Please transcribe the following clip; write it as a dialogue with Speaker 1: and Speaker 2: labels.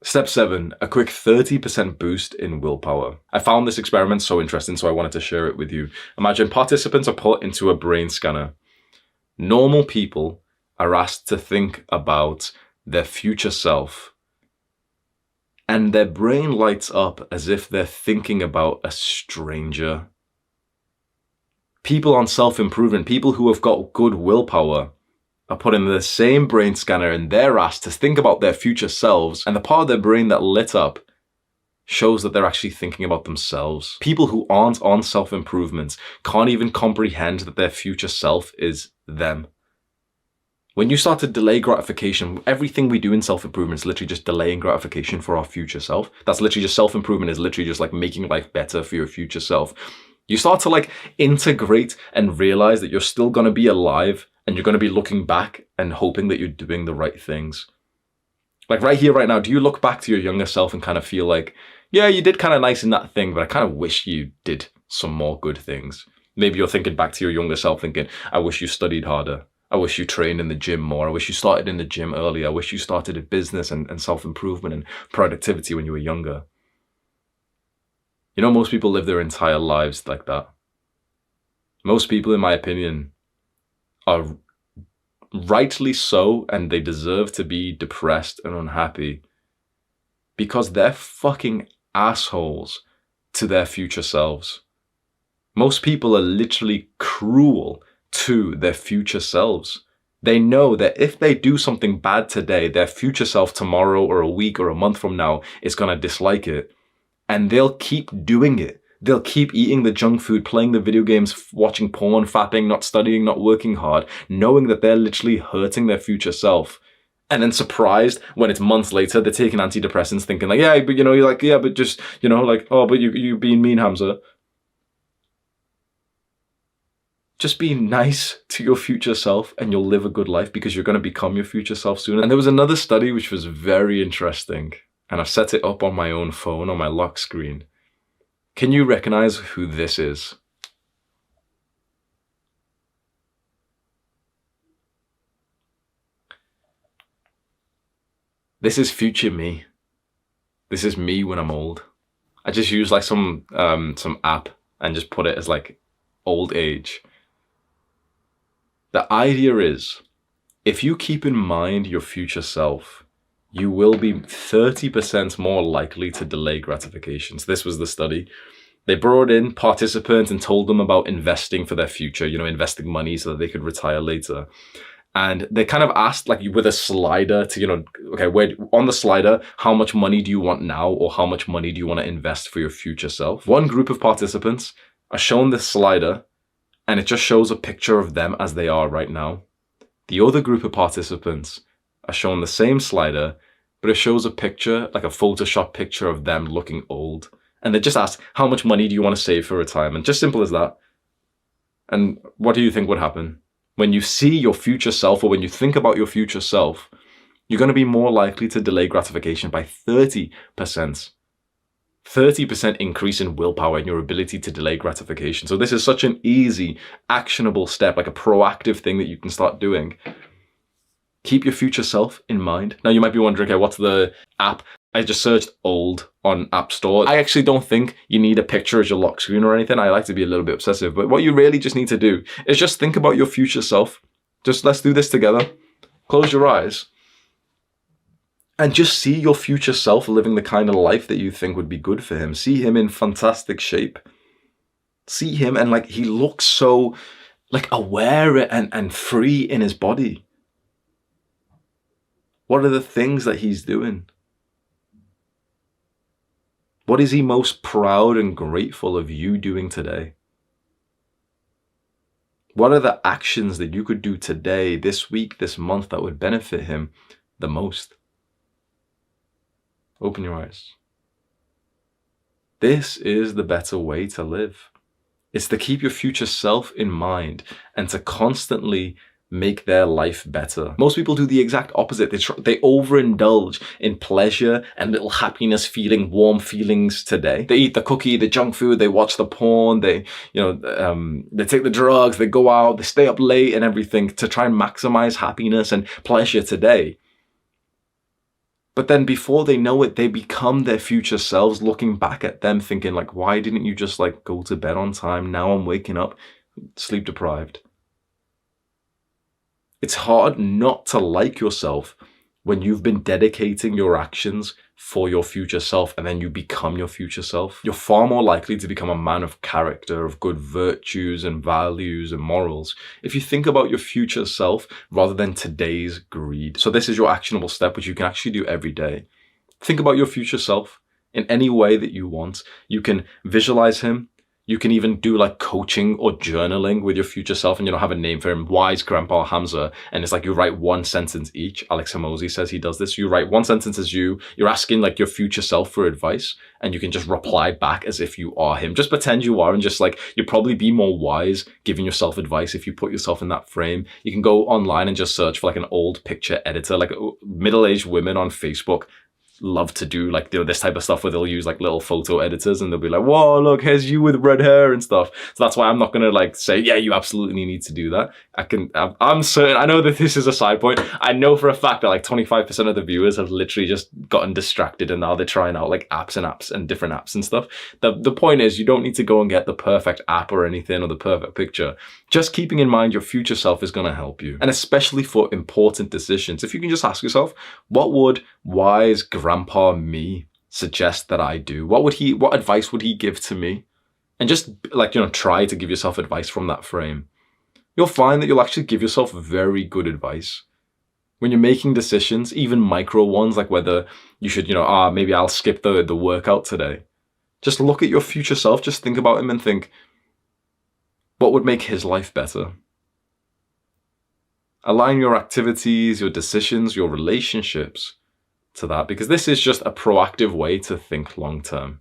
Speaker 1: Step 7, a quick 30% boost in willpower. I found this experiment so interesting, so I wanted to share it with you. Imagine participants are put into a brain scanner. Normal people are asked to think about their future self, and their brain lights up as if they're thinking about a stranger. People on self-improvement, people who have got good willpower, are put in the same brain scanner and they're asked to think about their future selves, and the part of their brain that lit up shows that they're actually thinking about themselves. People who aren't on self-improvement can't even comprehend that their future self is them. When you start to delay gratification, everything we do in self-improvement is literally just delaying gratification for our future self. That's literally just self-improvement is literally just like making life better for your future self. You start to like integrate and realize that you're still going to be alive, and you're going to be looking back and hoping that you're doing the right things. Like right here, right now, do you look back to your younger self and kind of feel like, yeah, you did kind of nice in that thing, but I kind of wish you did some more good things. Maybe you're thinking back to your younger self thinking, I wish you studied harder. I wish you trained in the gym more. I wish you started in the gym earlier. I wish you started a business and self-improvement and productivity when you were younger. You know, most people live their entire lives like that. Most people, in my opinion, are rightly so, and they deserve to be depressed and unhappy because they're fucking assholes to their future selves. Most people are literally cruel to their future selves. They know that if they do something bad today, their future self tomorrow or a week or a month from now is going to dislike it, and they'll keep doing it. They'll keep eating the junk food, playing the video games, watching porn, fapping, not studying, not working hard, knowing that they're literally hurting their future self. And then surprised when it's months later, they're taking antidepressants thinking like, yeah, but you know, you're like, yeah, but just, you know, like, oh, but you being mean, Hamza. Just be nice to your future self and you'll live a good life because you're going to become your future self soon. And there was another study which was very interesting, and I've set it up on my own phone on my lock screen. Can you recognize who this is? This is future me. This is me when I'm old. I just use like some app and just put it as like old age. The idea is, if you keep in mind your future self, you will be 30% more likely to delay gratifications. This was the study. They brought in participants and told them about investing for their future, you know, investing money so that they could retire later. And they kind of asked, like, with a slider to, you know, okay, where on the slider, how much money do you want now, or how much money do you want to invest for your future self? One group of participants are shown this slider, and it just shows a picture of them as they are right now. The other group of participants are shown the same slider, but it shows a picture, like a Photoshop picture of them looking old. And they just ask, how much money do you want to save for retirement? Just simple as that. And what do you think would happen? When you see your future self, or when you think about your future self, you're going to be more likely to delay gratification by 30%. 30% increase in willpower and your ability to delay gratification. So this is such an easy, actionable step, like a proactive thing that you can start doing. Keep your future self in mind. Now you might be wondering, okay, what's the app? I just searched old on App Store. I actually don't think you need a picture as your lock screen or anything. I like to be a little bit obsessive, but what you really just need to do is just think about your future self. Just let's do this together. Close your eyes and just see your future self living the kind of life that you think would be good for him. See him in fantastic shape. See him, and like he looks so like aware and free in his body. What are the things that he's doing? What is he most proud and grateful of you doing today? What are the actions that you could do today, this week, this month that would benefit him the most? Open your eyes. This is the better way to live. It's to keep your future self in mind and to constantly make their life better. Most people do the exact opposite. They overindulge in pleasure and little happiness feeling, warm feelings today. They eat the cookie, the junk food, they watch the porn, they take the drugs, they go out, they stay up late and everything to try and maximize happiness and pleasure today. But then before they know it, they become their future selves, looking back at them thinking like, why didn't you just like go to bed on time? Now I'm waking up sleep deprived. It's hard not to like yourself when you've been dedicating your actions for your future self and then you become your future self. You're far more likely to become a man of character, of good virtues and values and morals if you think about your future self rather than today's greed. So this is your actionable step, which you can actually do every day. Think about your future self in any way that you want. You can visualize him. You can even do like coaching or journaling with your future self, and have a name for him, Wise Grandpa Hamza. And it's like you write one sentence each. Alex Hormozi says he does this. You write one sentence as you're asking like your future self for advice, and you can just reply back as if you are him. Just pretend you are, and just like you'll probably be more wise giving yourself advice if you put yourself in that frame. You can go online and just search for like an old picture editor, like middle-aged women on Facebook love to do like this type of stuff where they'll use like little photo editors and they'll be like, whoa, look, here's you with red hair and stuff. So that's why I'm not gonna like say, yeah, you absolutely need to do that. I'm certain, I know that this is a side point. I know for a fact that like 25% of the viewers have literally just gotten distracted and now they're trying out like apps and different apps and stuff. The point is, you don't need to go and get the perfect app or anything or the perfect picture. Just keeping in mind your future self is gonna help you. And especially for important decisions, if you can just ask yourself, what would wise grandpa me suggest that I do? What advice would he give to me? And just like, try to give yourself advice from that frame. You'll find that you'll actually give yourself very good advice. When you're making decisions, even micro ones, like whether you should, maybe I'll skip the workout today. Just look at your future self, just think about him and think, what would make his life better? Align your activities, your decisions, your relationships to that, because this is just a proactive way to think long term.